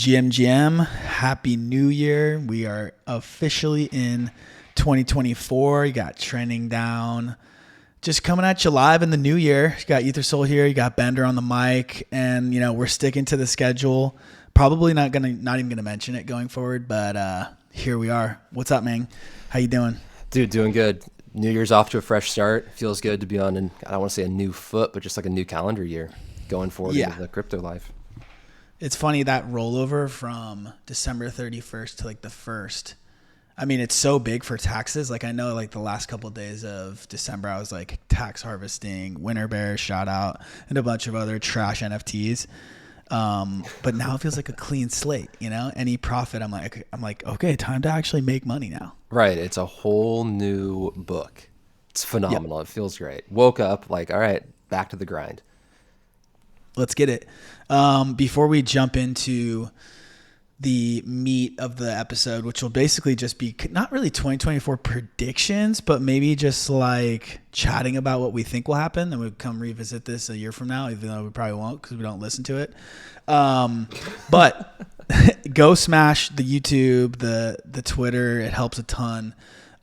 GMGM. Happy New Year. We are officially in 2024. You got Trending Down. Just coming at you live in the new year. You got Ethersole here. You got Bender on the mic. And, we're sticking to the schedule. Probably not even going to mention it going forward. But here we are. What's up, man? How you doing? Dude, doing good. New Year's off to a fresh start. Feels good to be on, I don't want to say a new foot, but just like a new calendar year going forward into the crypto life. It's funny that rollover from December 31st to like the 1st. I mean, it's so big for taxes. Like I know like the last couple of days of December, I was like tax harvesting, Winter Bear, shout out, and a bunch of other trash NFTs. But now it feels like a clean slate, any profit. I'm like, okay, time to actually make money now. Right. It's a whole new book. It's phenomenal. Yep. It feels great. Woke up like, all right, back to the grind. Let's get it. Before we jump into the meat of the episode, which will basically just be not really 2024 predictions, but maybe just like chatting about what we think will happen. And we'll come revisit this a year from now, even though we probably won't because we don't listen to it. But go smash the YouTube, the Twitter. It helps a ton.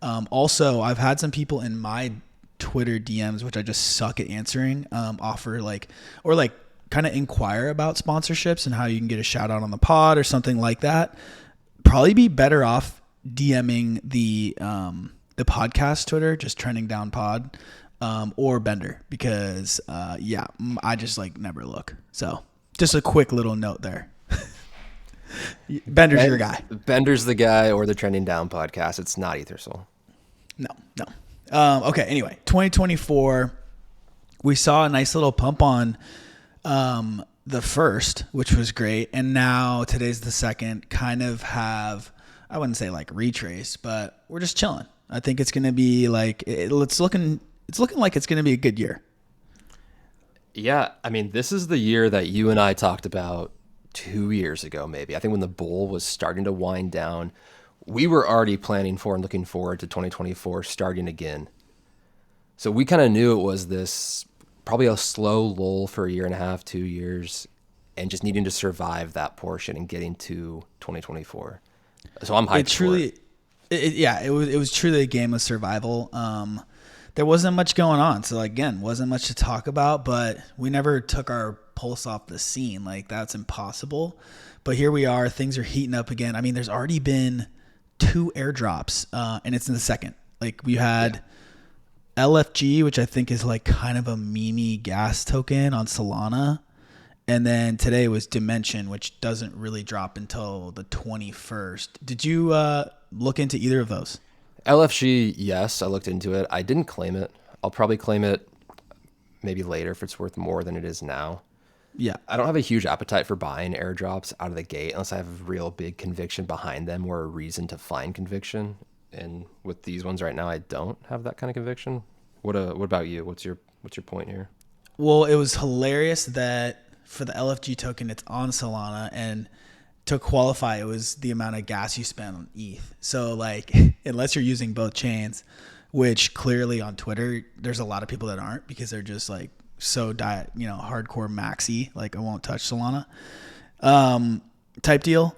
Also, I've had some people in my Twitter DMs, which I just suck at answering, offer kind of inquire about sponsorships and how you can get a shout out on the pod or something like that. Probably be better off DMing the podcast Twitter, just Trending Down Pod, or Bender, because I just like never look. So just a quick little note there. Bender's your guy. Bender's the guy, or the Trending Down podcast. It's not Ethersole. No. Okay. Anyway, 2024, we saw a nice little pump on the first, which was great, and now today's the second. Kind of have, I wouldn't say like retrace, but we're just chilling. I think it's going to be like it's looking like it's going to be a good year. Yeah, I mean, this is the year that you and I talked about 2 years ago, maybe. I think when the bull was starting to wind down, we were already planning for and looking forward to 2024 starting again. So we kind of knew it was this probably a slow lull for a year and a half, 2 years, and just needing to survive that portion and getting to 2024. So I'm hyped for it. It was truly a game of survival. There wasn't much going on. So again, wasn't much to talk about, but we never took our pulse off the scene. Like that's impossible. But here we are. Things are heating up again. I mean, there's already been 2 airdrops, and it's in the second. Like we had LFG, which I think is like kind of a meme gas token on Solana. And then today was Dimension, which doesn't really drop until the 21st. Did you look into either of those? LFG, yes, I looked into it. I didn't claim it. I'll probably claim it maybe later if it's worth more than it is now. Yeah. I don't have a huge appetite for buying airdrops out of the gate unless I have a real big conviction behind them or a reason to find conviction. And with these ones right now, I don't have that kind of conviction. What about you? What's your point here? Well, it was hilarious that for the LFG token, it's on Solana, and to qualify, it was the amount of gas you spend on ETH. So like, unless you're using both chains, which clearly on Twitter, there's a lot of people that aren't because they're just like so hardcore maxi, like I won't touch Solana, type deal.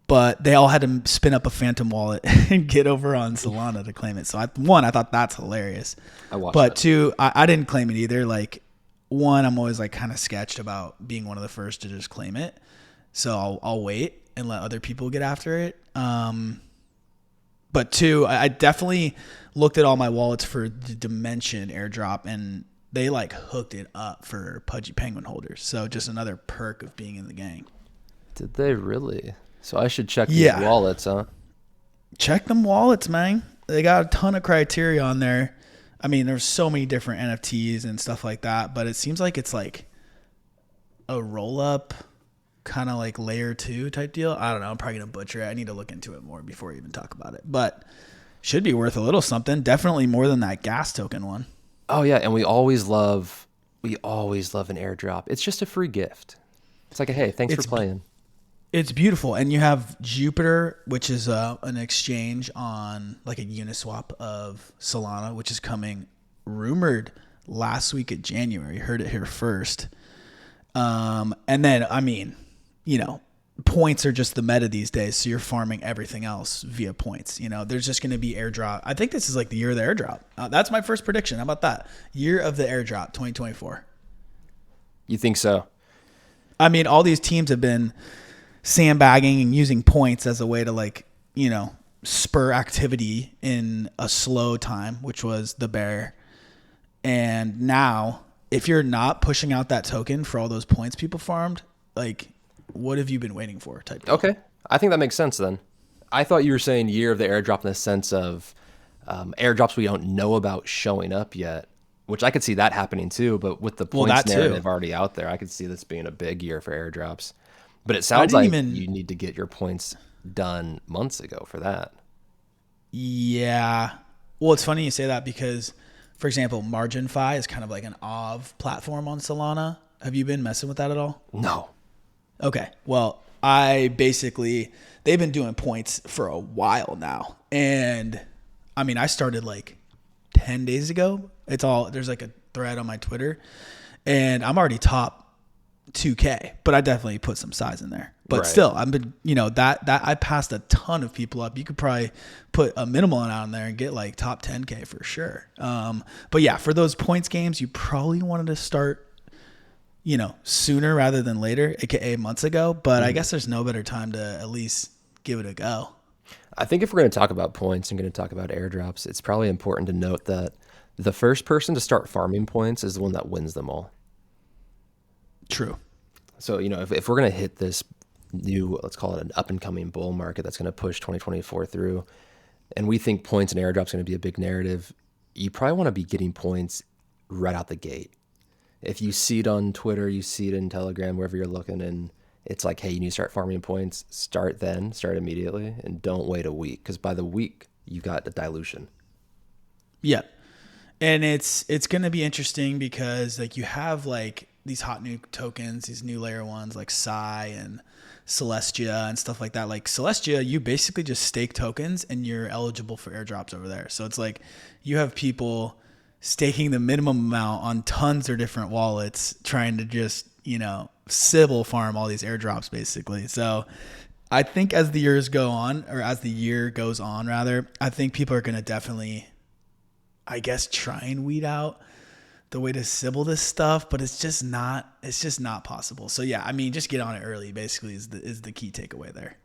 But they all had to spin up a phantom wallet and get over on Solana to claim it. So I thought that's hilarious. But that. 2, I didn't claim it either. Like 1, I'm always like kind of sketched about being one of the first to just claim it. So I'll wait and let other people get after it. But 2, I definitely looked at all my wallets for the Dimension airdrop, and they like hooked it up for Pudgy Penguin holders. So just another perk of being in the gang. Did they really? So I should check these wallets, huh? Check them wallets, man. They got a ton of criteria on there. I mean, there's so many different NFTs and stuff like that, but it seems like it's like a roll-up kind of like layer 2 type deal. I don't know. I'm probably going to butcher it. I need to look into it more before we even talk about it. But should be worth a little something. Definitely more than that gas token one. Oh, yeah. And we always love an airdrop. It's just a free gift. It's like, hey, thanks for playing. It's beautiful. And you have Jupiter, which is an exchange on like a Uniswap of Solana, which is coming rumored last week of January. Heard it here first. And then, I mean, points are just the meta these days. So you're farming everything else via points. There's just going to be airdrop. I think this is like the year of the airdrop. That's my first prediction. How about that? Year of the airdrop, 2024. You think so? I mean, all these teams have been sandbagging and using points as a way to spur activity in a slow time, which was the bear. And now, if you're not pushing out that token for all those points people farmed, what have you been waiting for? Type thing. Okay. I think that makes sense then. I thought you were saying year of the airdrop in the sense of airdrops we don't know about showing up yet, which I could see that happening too. But with the points narrative already out there, I could see this being a big year for airdrops. But it sounds like you need to get your points done months ago for that. Yeah. Well, it's funny you say that because, for example, MarginFi is kind of like an OV platform on Solana. Have you been messing with that at all? No. Okay. Well, they've been doing points for a while now. And I mean, I started 10 days ago. There's a thread on my Twitter and I'm already top 2K, but I definitely put some size in there. But right. Still, I've been, that I passed a ton of people up. You could probably put a minimal amount in there and get top 10K for sure. But yeah, for those points games, you probably wanted to start sooner rather than later, aka months ago. But I guess there's no better time to at least give it a go. I think if we're going to talk about points and going to talk about airdrops, it's probably important to note that the first person to start farming points is the one that wins them all. True. So, if we're going to hit this new, let's call it an up and coming bull market that's going to push 2024 through, and we think points and airdrops going to be a big narrative, you probably want to be getting points right out the gate. If you see it on Twitter, you see it in Telegram, wherever you're looking, and it's like, hey, you need to start farming points, start immediately, and don't wait a week, because by the week, you got the dilution. Yeah. And it's going to be interesting because you have these hot new tokens, these new layer ones like Psy and Celestia and stuff like that. Like Celestia, you basically just stake tokens and you're eligible for airdrops over there. So it's you have people staking the minimum amount on tons of different wallets, trying to just, Sybil farm all these airdrops basically. So I think as the years go on, or as the year goes on rather, I think people are going to definitely, I guess, try and weed out the way to Sybil this stuff, but it's just not possible. So yeah, I mean, just get on it early basically is the key takeaway there.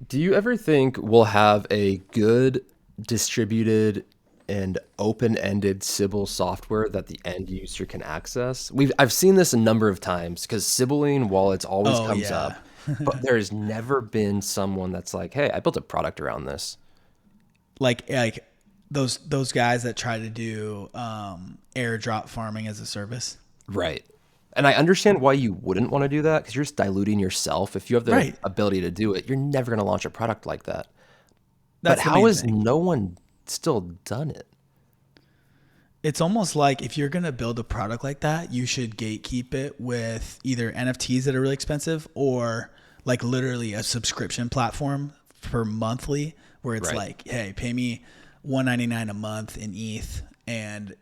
Do you ever think we'll have a good distributed and open-ended Sybil software that the end user can access? I've seen this a number of times because Sybiling wallets always comes up, but there's never been someone that's like, hey, I built a product around this. Like those guys that try to do airdrop farming as a service. Right. And I understand why you wouldn't want to do that because you're just diluting yourself. If you have the ability to do it, you're never going to launch a product like that. But how has no one still done it? It's almost like if you're going to build a product like that, you should gatekeep it with either NFTs that are really expensive or literally a subscription platform for monthly where it's hey, pay me $199 a month in ETH and,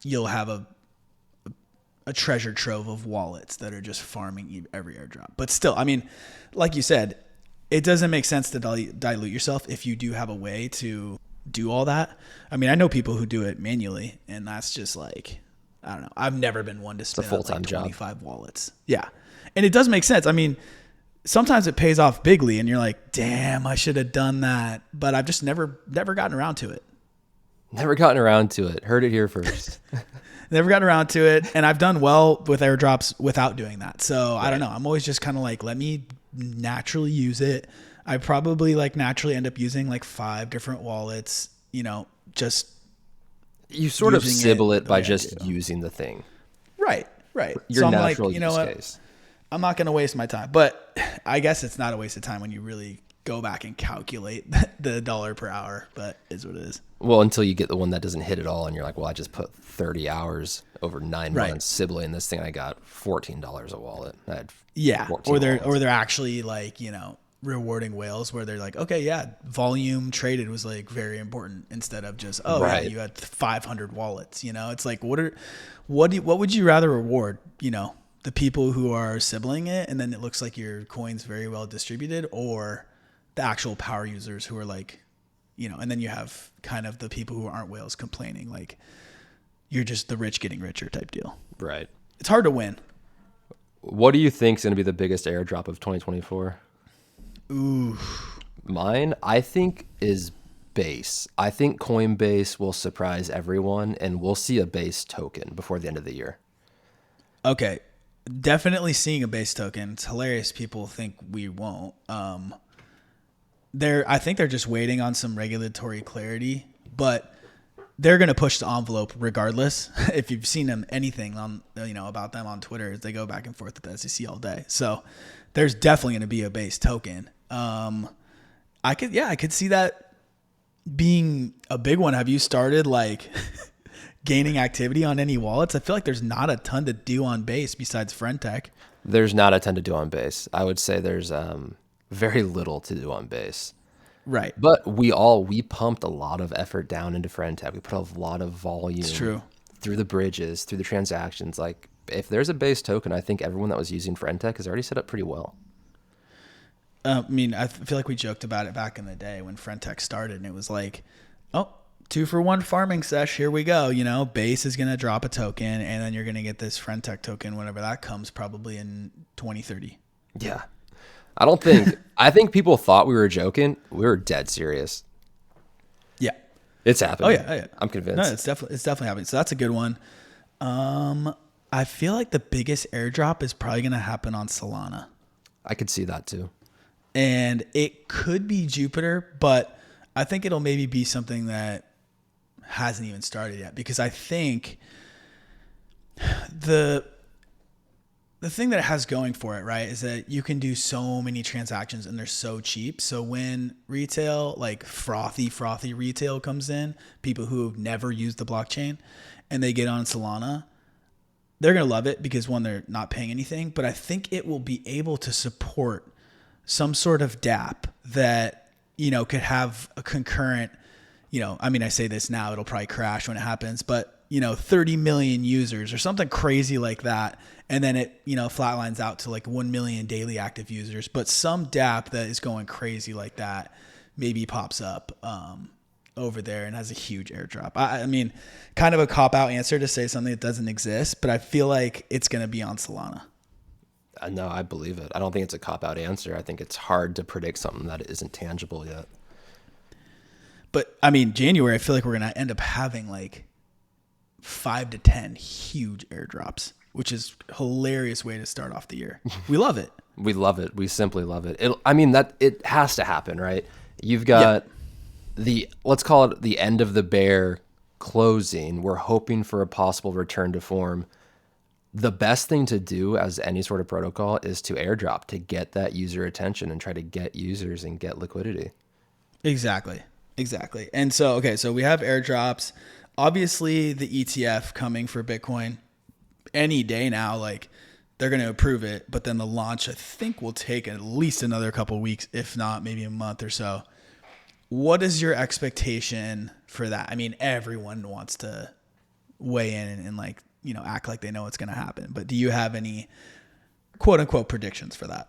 you'll have a treasure trove of wallets that are just farming every airdrop. But still, I mean, like you said, it doesn't make sense to dilute yourself if you do have a way to do all that. I mean, I know people who do it manually, and that's just I don't know. I've never been one to spend full-time 25 wallets. Yeah. And it does make sense. I mean, sometimes it pays off bigly and you're like, damn, I should have done that. But I've just never gotten around to it. Never gotten around to it. Heard it here first. Never gotten around to it. And I've done well with airdrops without doing that. So I don't know. I'm always just kind of let me naturally use it. I probably naturally end up using 5 different wallets, just. You sort of Sybil it by just using the thing. Right. Your so I'm natural you know use what? case. I'm not going to waste my time, but I guess it's not a waste of time when you really go back and calculate the dollar per hour, but it is what it is. Well, until you get the one that doesn't hit at all and you're like, well, I just put 30 hours over 9 months Sybiling this thing. I got $14 a wallet. I had or they're actually rewarding whales where they're okay, yeah, volume traded was very important instead of just yeah, you had 500 wallets. It's what would you rather reward? the people who are sibling it, and then it looks like your coin's very well distributed, or the actual power users who are like, and then you have kind of the people who aren't whales complaining, like you're just the rich getting richer type deal. Right. It's hard to win. What do you think is going to be the biggest airdrop of 2024? Ooh. Mine, I think, is Base. I think Coinbase will surprise everyone, and we'll see a Base token before the end of the year. Okay. Definitely seeing a Base token. It's hilarious. People think we won't. I think they're just waiting on some regulatory clarity, but they're going to push the envelope regardless. If you've seen them, anything on, about them on Twitter, they go back and forth with the SEC all day. So there's definitely going to be a Base token. I could see that being a big one. Have you started like gaining activity on any wallets? I feel like there's not a ton to do on Base besides Friendtech. There's not a ton to do on Base. I would say there's very little to do on Base. Right. But we pumped a lot of effort down into Friendtech. We put a lot of volume through the bridges, through the transactions. Like if there's a Base token, I think everyone that was using Friendtech is already set up pretty well. I feel like we joked about it back in the day when Friendtech started, and it was like, 2-for-1 farming sesh. Here we go. Base is going to drop a token, and then you're going to get this Friendtech token whenever that comes, probably in 2030. Yeah. I think people thought we were joking. We were dead serious. Yeah. It's happening. Oh yeah. I'm convinced. No, it's definitely happening. So that's a good one. I feel like the biggest airdrop is probably going to happen on Solana. I could see that too. And it could be Jupiter, but I think it'll maybe be something that hasn't even started yet, because I think the thing that it has going for it, right, is that you can do so many transactions and they're so cheap. So when retail, like frothy retail comes in, people who have never used the blockchain and they get on Solana, they're going to love it because, one, they're not paying anything, but I think it will be able to support some sort of dApp that, could have a concurrent, I say this now, it'll probably crash when it happens, but 30 million users or something crazy like that. And then it, flatlines out to like 1 million daily active users, but some dApp that is going crazy like that maybe pops up over there and has a huge airdrop. I mean, kind of a cop-out answer to say something that doesn't exist, but I feel like it's going to be on Solana. No, I believe it. I don't think it's a cop-out answer. I think it's hard to predict something that isn't tangible yet. But January, I feel like we're going to end up having like 5 to 10 huge airdrops, which is a hilarious way to start off the year. We love it. We love it. We simply love it. It has to happen, right? You've got let's call it the end of the bear closing. We're hoping for a possible return to form. The best thing to do as any sort of protocol is to airdrop, to get that user attention and try to get users and get liquidity. Exactly. And so we have airdrops. Obviously, the ETF coming for Bitcoin any day now, like they're going to approve it, but then the launch, I think, will take at least another couple of weeks, if not maybe a month or so. What is your expectation for that? Everyone wants to weigh in and like, act like they know what's going to happen. But do you have any quote unquote predictions for that?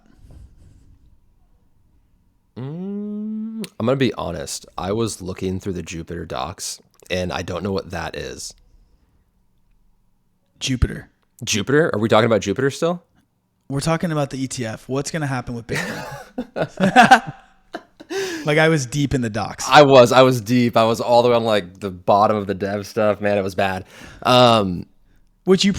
I'm going to be honest. I was looking through the Jupiter docs and I don't know what that is. Jupiter? Are we talking about Jupiter still? We're talking about the ETF. What's going to happen with Bitcoin? Like I was deep in the docs. I was deep. I was all the way on like the bottom of the dev stuff. Man, it was bad. Which you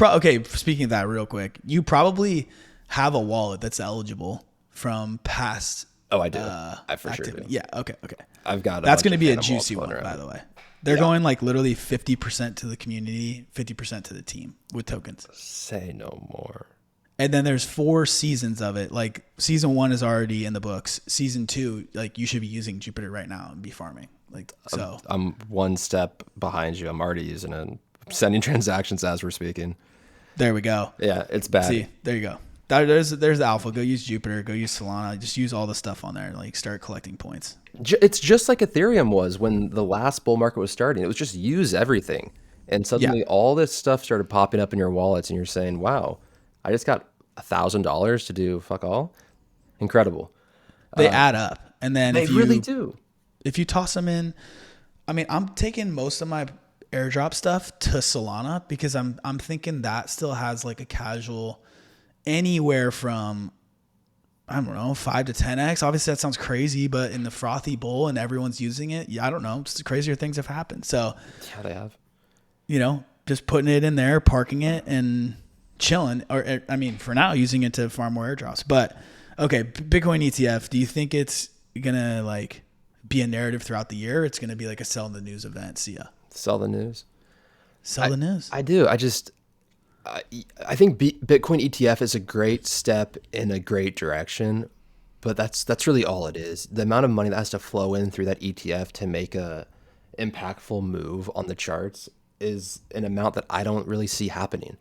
speaking of that real quick, you probably have a wallet that's eligible from past. Oh, I do. I for activity. Sure do. Yeah. Okay. I've got. That's going to be a juicy one, by the way. They're going like literally 50% to the community, 50% to the team with tokens. Say no more. And then there's 4 seasons of it. Like season 1 is already in the books. Season 2, like you should be using Jupiter right now and be farming. Like so. I'm one step behind you. I'm already using it. I'm sending transactions as we're speaking. There we go. Yeah, it's bad. See, there you go. There's the alpha. Go use Jupiter. Go use Solana. Just use all the stuff on there. Like start collecting points. It's just like Ethereum was when the last bull market was starting. It was just use everything. And suddenly all this stuff started popping up in your wallets and you're saying, wow, I just got $1,000 to do fuck all. Incredible. They add up. And then They really do. if you toss them in, I mean, I'm taking most of my airdrop stuff to Solana because I'm thinking that still has like a casual anywhere from, I don't know, 5 to 10x. Obviously that sounds crazy, but in the frothy bull and everyone's using it, yeah, I don't know, just crazier things have happened. So Yeah, they have. you know, just putting it in there, parking it and chilling, or I mean, for now using it to farm more airdrops. But okay, Bitcoin ETF, do you think it's gonna like be a narrative throughout the year? It's gonna be like a sell in the news event. See ya. Sell the news. Sell the news. I do. I think Bitcoin ETF is a great step in a great direction, but that's really all it is. The amount of money that has to flow in through that ETF to make a impactful move on the charts is an amount that I don't really see happening.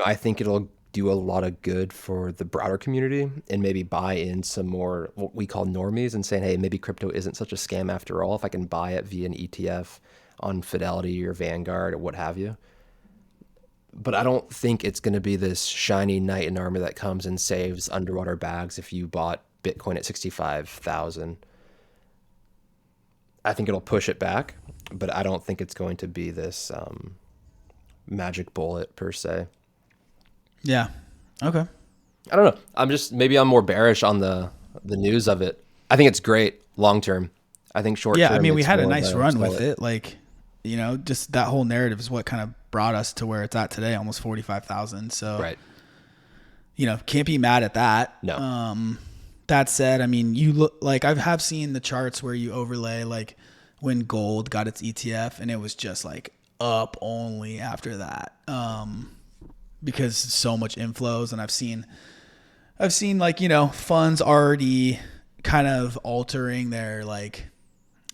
I think it'll do a lot of good for the broader community and maybe buy in some more what we call normies and saying, hey, maybe crypto isn't such a scam after all if I can buy it via an ETF on Fidelity or Vanguard or what have you. But I don't think it's going to be this shiny knight in armor that comes and saves underwater bags if you bought Bitcoin at 65,000. I think it'll push it back, but I don't think it's going to be this magic bullet per se. Yeah. Okay. I don't know. Maybe I'm more bearish on the news of it. I think it's great long term. I think short term. Yeah, I mean, we had a nice run with it. Like, just that whole narrative is what kind of brought us to where it's at today, almost 45,000. So, right. Can't be mad at that. No. That said, I mean, you look like I have seen the charts where you overlay like when gold got its ETF and it was just like up only after that. Because so much inflows, and I've seen like, funds already kind of altering their, like,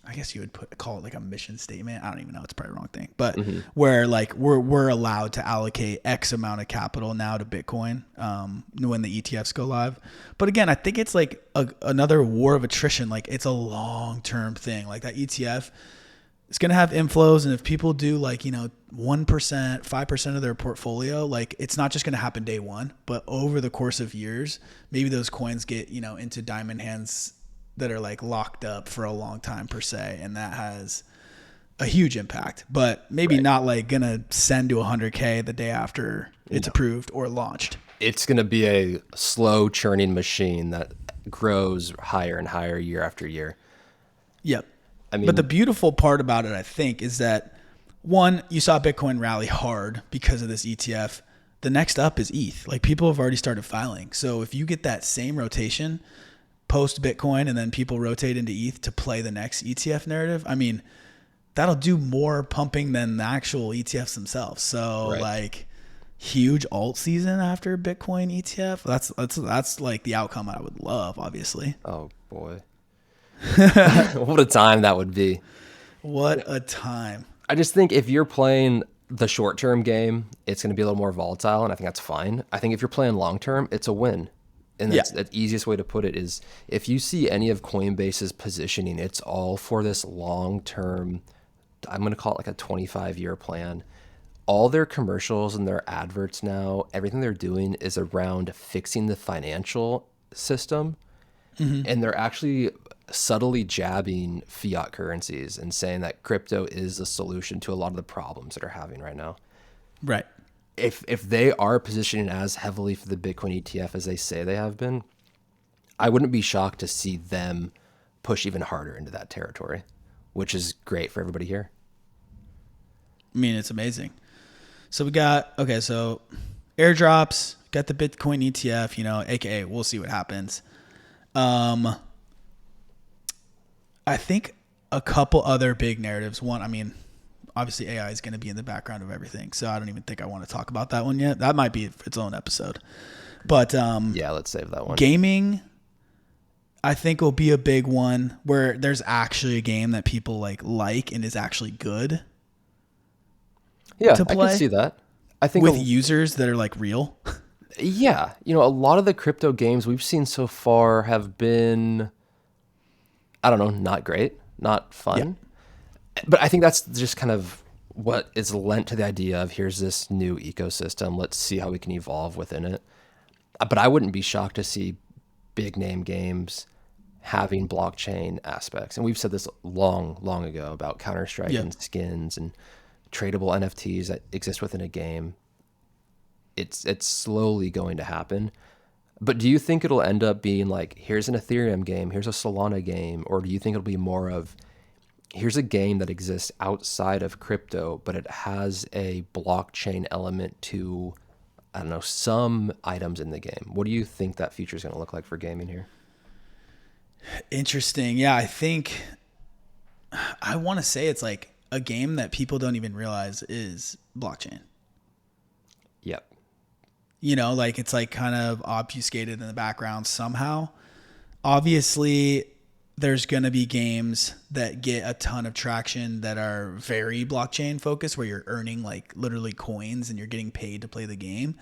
I guess you would call it like a mission statement. I don't even know. It's probably the wrong thing, but where like we're allowed to allocate X amount of capital now to Bitcoin when the ETFs go live. But again, I think it's like another war of attrition. Like it's a long-term thing. Like that ETF, it's going to have inflows. And if people do like, 1%, 5% of their portfolio, like it's not just going to happen day one, but over the course of years, maybe those coins get, into diamond hands that are like locked up for a long time per se. And that has a huge impact, but maybe not like going to send to 100K the day after it's approved or launched. It's going to be a slow churning machine that grows higher and higher year after year. Yep. But the beautiful part about it, I think, is that one, you saw Bitcoin rally hard because of this ETF. The next up is ETH. Like people have already started filing. So if you get that same rotation post Bitcoin and then people rotate into ETH to play the next ETF narrative, I mean, that'll do more pumping than the actual ETFs themselves. So like huge alt season after Bitcoin ETF. That's like the outcome I would love, obviously. Oh boy. What a time that would be. What a time. I just think if you're playing the short-term game, it's going to be a little more volatile, and I think that's fine. I think if you're playing long-term, it's a win. And that's the easiest way to put it is if you see any of Coinbase's positioning, it's all for this long-term, I'm going to call it like a 25-year plan. All their commercials and their adverts now, everything they're doing is around fixing the financial system. And they're actually subtly jabbing fiat currencies and saying that crypto is the solution to a lot of the problems that are having right now. Right. If they are positioning as heavily for the Bitcoin ETF as they say they have been, I wouldn't be shocked to see them push even harder into that territory, which is great for everybody here. I mean, it's amazing. So we got, so airdrops, got the Bitcoin ETF, AKA we'll see what happens. I think a couple other big narratives. One, I mean, obviously AI is going to be in the background of everything. So I don't even think I want to talk about that one yet. That might be its own episode. But yeah, let's save that one. Gaming, I think, will be a big one where there's actually a game that people like and is actually good. Yeah, I can see that. I think with users that are like real. Yeah, a lot of the crypto games we've seen so far have been, I don't know, not great, not fun. Yeah. But I think that's just kind of what is lent to the idea of here's this new ecosystem. Let's see how we can evolve within it. But I wouldn't be shocked to see big name games having blockchain aspects. And we've said this long ago about Counter-Strike Yep. and skins and tradable NFTs that exist within a game. It's slowly going to happen. But do you think it'll end up being like, here's an Ethereum game, here's a Solana game, or do you think it'll be more of, here's a game that exists outside of crypto, but it has a blockchain element to, I don't know, some items in the game? What do you think that future is going to look like for gaming here? Interesting. Yeah, I think I want to say it's like a game that people don't even realize is blockchain. Yep. Like it's like kind of obfuscated in the background somehow. Obviously, there's going to be games that get a ton of traction that are very blockchain focused, where you're earning like literally coins and you're getting paid to play the game.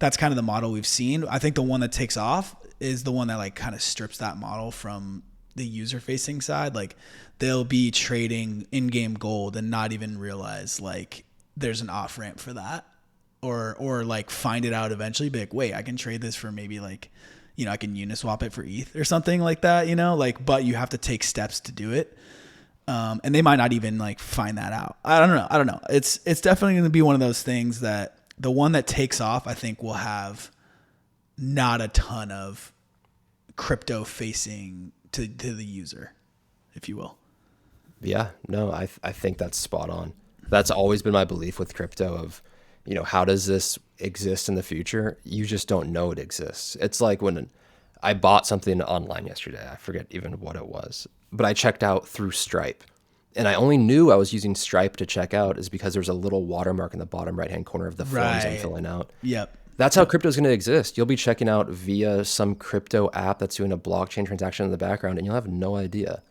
That's kind of the model we've seen. I think the one that takes off is the one that like kind of strips that model from the user facing side. Like they'll be trading in-game gold and not even realize like there's an off ramp for that, or like find it out eventually, be like, wait, I can trade this for maybe like, I can Uniswap it for ETH or something like that, like, but you have to take steps to do it. And they might not even like find that out. I don't know. It's definitely going to be one of those things that the one that takes off, I think, will have not a ton of crypto facing to the user, if you will. Yeah, no, I think that's spot on. That's always been my belief with crypto of, how does this exist in the future? You just don't know it exists. It's like when I bought something online yesterday. I forget even what it was, but I checked out through Stripe. And I only knew I was using Stripe to check out is because there's a little watermark in the bottom right-hand corner of the forms I'm filling out. Yep. That's how crypto is going to exist. You'll be checking out via some crypto app that's doing a blockchain transaction in the background, and you'll have no idea.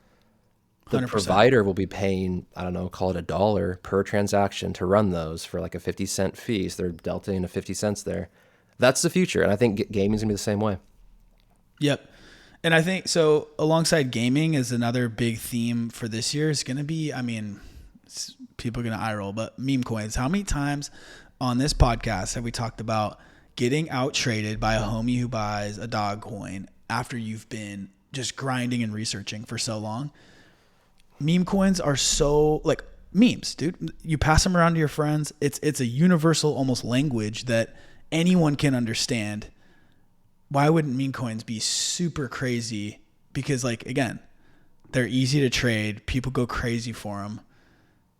The 100%. provider will be paying, I don't know, call it $1 per transaction to run those for like a 50-cent fee. So they're deltaing a 50 cents there. That's the future. And I think gaming's going to be the same way. Yep. And I think so alongside gaming is another big theme for this year is going to be, people are going to eye roll, but meme coins. How many times on this podcast have we talked about getting out traded by a homie who buys a dog coin after you've been just grinding and researching for so long? Meme coins are so like memes, dude. You pass them around to your friends. It's a universal almost language that anyone can understand. Why wouldn't meme coins be super crazy? Because like, again, they're easy to trade. People go crazy for them.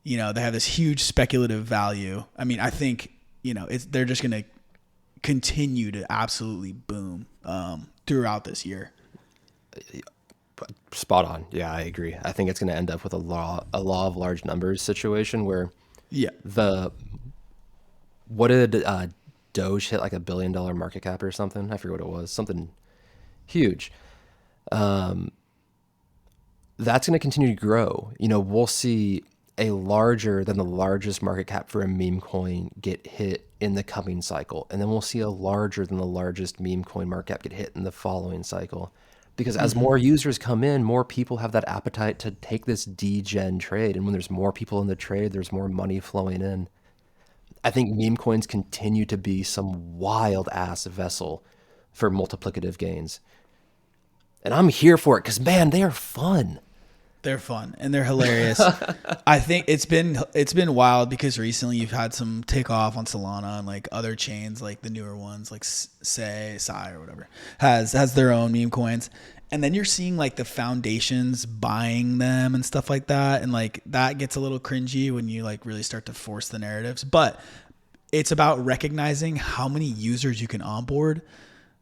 They have this huge speculative value. I think, they're just going to continue to absolutely boom throughout this year. Spot on. Yeah, I agree. I think it's going to end up with a law of large numbers situation where what did Doge hit like $1 billion market cap or something? I forget what it was. Something huge. That's going to continue to grow. We'll see a larger than the largest market cap for a meme coin get hit in the coming cycle. And then we'll see a larger than the largest meme coin market cap get hit in the following cycle. Because as more users come in, more people have that appetite to take this degen trade. And when there's more people in the trade, there's more money flowing in. I think meme coins continue to be some wild ass vessel for multiplicative gains. And I'm here for it because, man, they are fun. They're fun and they're hilarious. I think it's been wild because recently you've had some take off on Solana and like other chains, like the newer ones, like Sai or whatever, has their own meme coins. And then you're seeing like the foundations buying them and stuff like that. And like that gets a little cringy when you like really start to force the narratives. But it's about recognizing how many users you can onboard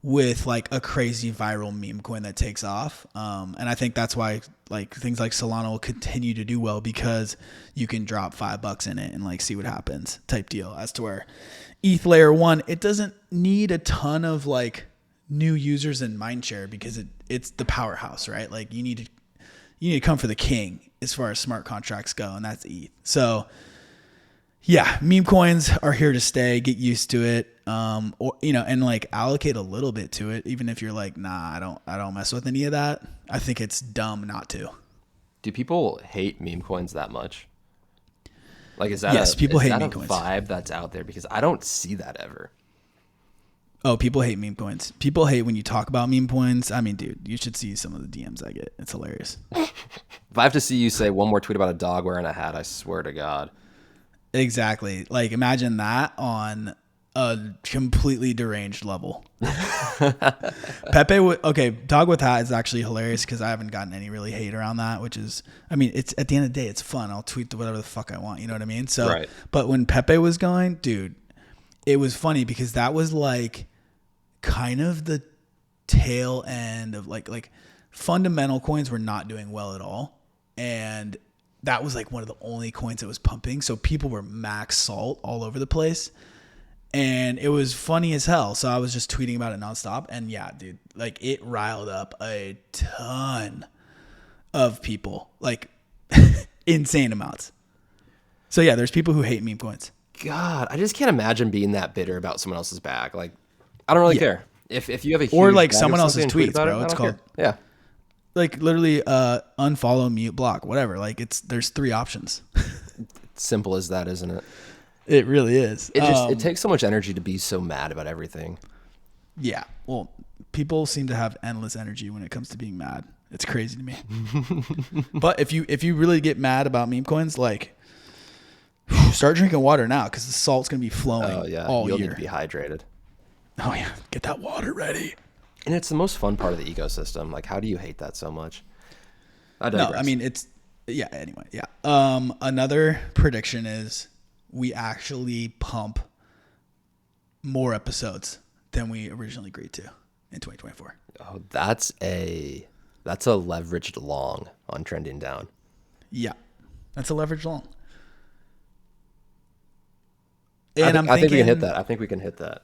with like a crazy viral meme coin that takes off. And I think that's why like things like Solana will continue to do well, because you can drop $5 in it and like see what happens type deal. As to where ETH layer 1, it doesn't need a ton of like new users and mindshare because it's the powerhouse, right? Like you need to come for the king as far as smart contracts go, and that's ETH. So yeah, meme coins are here to stay. Get used to it, and like allocate a little bit to it. Even if you're like, nah, I don't mess with any of that. I think it's dumb not to. Do people hate meme coins that much? Like, is that yes? People hate meme a coins. Vibe that's out there? Because I don't see that ever. Oh, people hate meme coins. People hate when you talk about meme coins. I mean, dude, you should see some of the DMs I get. It's hilarious. If I have to see you say one more tweet about a dog wearing a hat, I swear to God. Exactly. Like, imagine that on a completely deranged level. Pepe, okay, dog with hat is actually hilarious because I haven't gotten any really hate around that, which is, I mean, it's at the end of the day, it's fun. I'll tweet whatever the fuck I want. You know what I mean? So, right. But when Pepe was going, dude, it was funny because that was like kind of the tail end of like fundamental coins were not doing well at all. And that was like one of the only coins that was pumping. So people were max salt all over the place. And it was funny as hell. So I was just tweeting about it nonstop. And yeah, dude, like it riled up a ton of people, like insane amounts. So yeah, there's people who hate meme coins. God, I just can't imagine being that bitter about someone else's bag. Like, I don't really care. If you have a huge or like bag someone of else's something and tweets, tweet about bro. it, It's I don't called care. Yeah. like literally unfollow, mute, block, whatever. Like there's 3 options. Simple as that, isn't it? It really is. It takes so much energy to be so mad about everything. Yeah. Well, people seem to have endless energy when it comes to being mad. It's crazy to me. But if you really get mad about meme coins, like start drinking water now because the salt's gonna be flowing. Oh yeah, all you'll year. need to be hydrated. Oh yeah, get that water ready. And it's the most fun part of the ecosystem. Like, how do you hate that so much? No, I mean anyway, yeah. Another prediction is we actually pump more episodes than we originally agreed to in 2024. Oh, that's a leveraged long on trending down. Yeah, that's a leverage long. And I think we can hit that. I think we can hit that.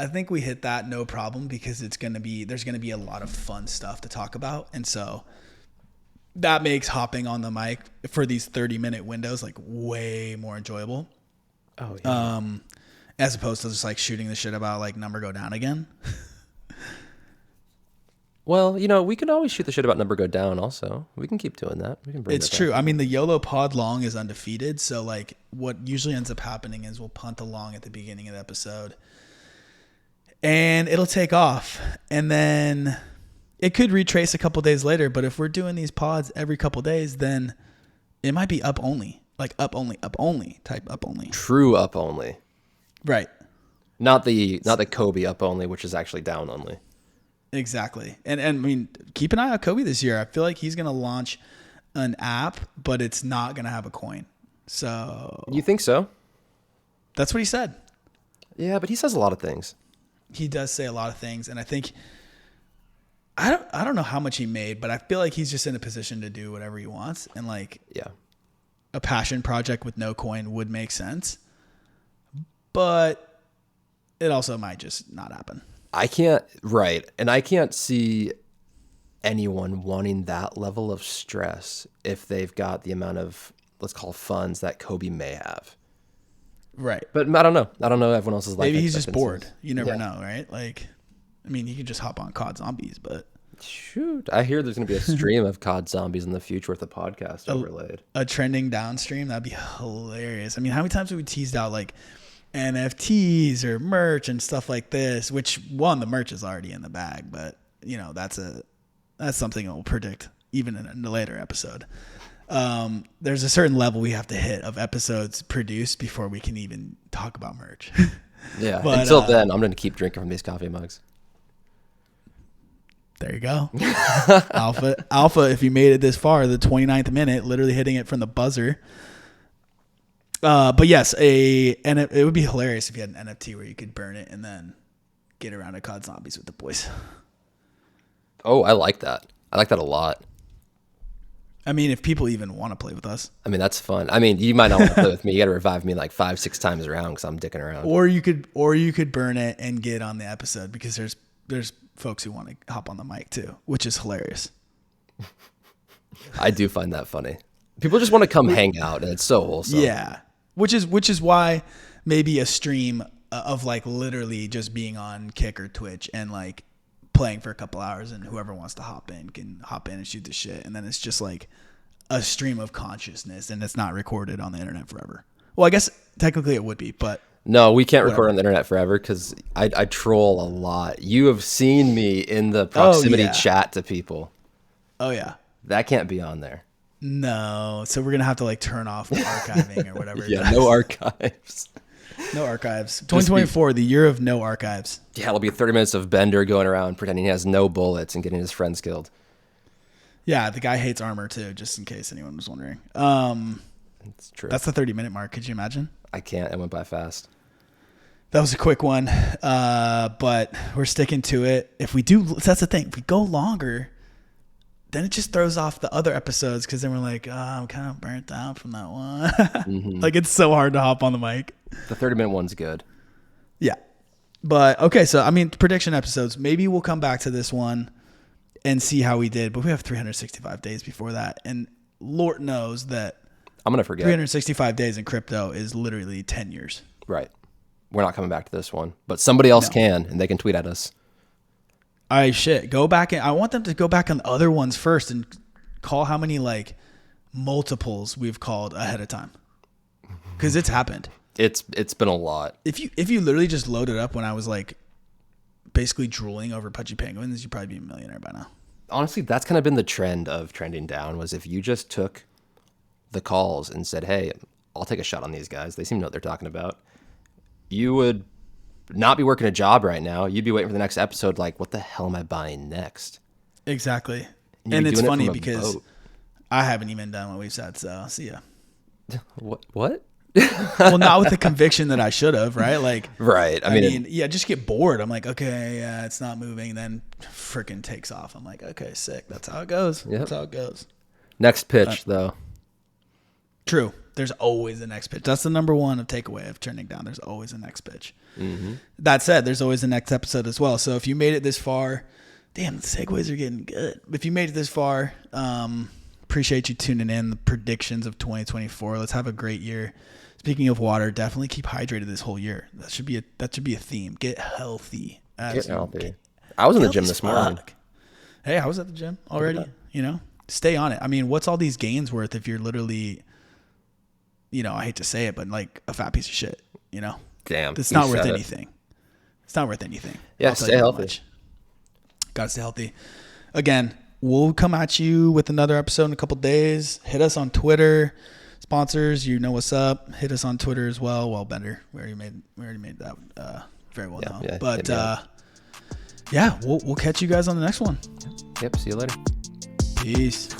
I think we hit that no problem because there's going to be a lot of fun stuff to talk about. And so that makes hopping on the mic for these 30-minute windows like way more enjoyable. Oh yeah. As opposed to just like shooting the shit about like number go down again. Well, we can always shoot the shit about number go down also. We can keep doing that. We can bring It's that true. back. I mean, the YOLO pod long is undefeated. So like what usually ends up happening is we'll punt along at the beginning of the episode and it'll take off. And then it could retrace a couple days later. But if we're doing these pods every couple days, then it might be up only, like up only type up only. True up only. Right. Not the Kobe up only, which is actually down only. Exactly. And I mean, keep an eye on Kobe this year. I feel like he's going to launch an app, but it's not going to have a coin. So You think so? that's what he said. Yeah, but he says a lot of things. He does say a lot of things. And I think, I don't know how much he made, but I feel like he's just in a position to do whatever he wants. And like Yeah. a passion project with no coin would make sense, but it also might just not happen. And I can't see anyone wanting that level of stress if they've got the amount of, let's call funds that Kobe may have. Right. But I don't know. Everyone else's life. Maybe he's just bored. expectancies. You never Yeah. know, right? Like, I mean, he could just hop on COD Zombies, but Shoot. I hear there's going to be a stream of COD Zombies in the future with a podcast overlaid. a trending downstream, that'd be hilarious. I mean, how many times have we teased out like NFTs or merch and stuff like this, which the merch is already in the bag, but that's something we'll predict even in a later episode. There's a certain level we have to hit of episodes produced before we can even talk about merch. Yeah. But, until then, I'm going to keep drinking from these coffee mugs. There you go. Alpha, if you made it this far, the 29th minute, literally hitting it from the buzzer. But yes, it would be hilarious if you had an NFT where you could burn it and then get around to COD Zombies with the boys. Oh, I like that. I like that a lot. I mean, if people even want to play with us. I mean, that's fun. I mean, you might not want to play with me. You got to revive me like 5-6 times around because I'm dicking around. Or you could burn it and get on the episode because there's folks who want to hop on the mic too, which is hilarious. I do find that funny. People just want to come hang out, and it's so wholesome. Yeah, which is why maybe a stream of like literally just being on Kick or Twitch and like playing for a couple hours, and whoever wants to hop in can hop in and shoot the shit, and then it's just like a stream of consciousness, and it's not recorded on the internet forever. Well, I guess technically it would be, but No, we can't record on the internet forever because I troll a lot. You have seen me in the proximity chat to people. Oh yeah. That can't be on there. No. So we're gonna have to like turn off the archiving or whatever. Yeah, no archives. No archives. 2024, the year of no archives. Yeah, it'll be 30 minutes of Bender going around pretending he has no bullets and getting his friends killed. Yeah, the guy hates armor too, just in case anyone was wondering. It's true. That's the 30-minute mark. Could you imagine? I can't. It went by fast. That was a quick one, but we're sticking to it. If we do, that's the thing. If we go longer, then it just throws off the other episodes because then we're like, oh, I'm kind of burnt out from that one. Mm-hmm. Like it's so hard to hop on the mic. The 30-minute one's good. Yeah. But okay, so I mean, prediction episodes. Maybe we'll come back to this one and see how we did. But we have 365 days before that. And Lord knows that I'm going to forget. 365 days in crypto is literally 10 years. Right. We're not coming back to this one. But somebody else can, and they can tweet at us. All right, shit. Go back. I want them to go back on the other ones first and call how many like multiples we've called ahead of time. Because it's happened. It's been a lot. If you literally just loaded up when I was like basically drooling over pudgy penguins, you'd probably be a millionaire by now. Honestly, that's kind of been the trend of trending down, was if you just took the calls and said, hey, I'll take a shot on these guys. They seem to know what they're talking about. You would not be working a job right now. You'd be waiting for the next episode like, what the hell am I buying next? Exactly. And it's funny because I haven't even done what we've said, so see ya. What? Well, not with the conviction that I should have, right? Like, right. I mean, just get bored. I'm like, okay, yeah, it's not moving. Then freaking takes off. I'm like, okay, sick. That's how it goes. Yep. That's how it goes. Next pitch, though. True. There's always a next pitch. That's the number one of takeaway of turning down. There's always a next pitch. Mm-hmm. That said, there's always a next episode as well. So if you made it this far, damn, the segues are getting good. If you made it this far, appreciate you tuning in. The predictions of 2024. Let's have a great year. Speaking of water, definitely keep hydrated this whole year. That should be a theme. Get healthy. Get healthy. I was in the gym this morning. Hey, I was at the gym already. You know, stay on it. I mean, what's all these gains worth if you're literally, you know, I hate to say it, but like a fat piece of shit. You know, damn, it's not worth anything. It's not worth anything. Yeah, stay healthy. Gotta stay healthy. Again, we'll come at you with another episode in a couple days. Hit us on Twitter. Sponsors, you know what's up. Hit us on Twitter as well. Well, Bender, we already made that very well known. Yeah, but we'll catch you guys on the next one. Yep. See you later. Peace.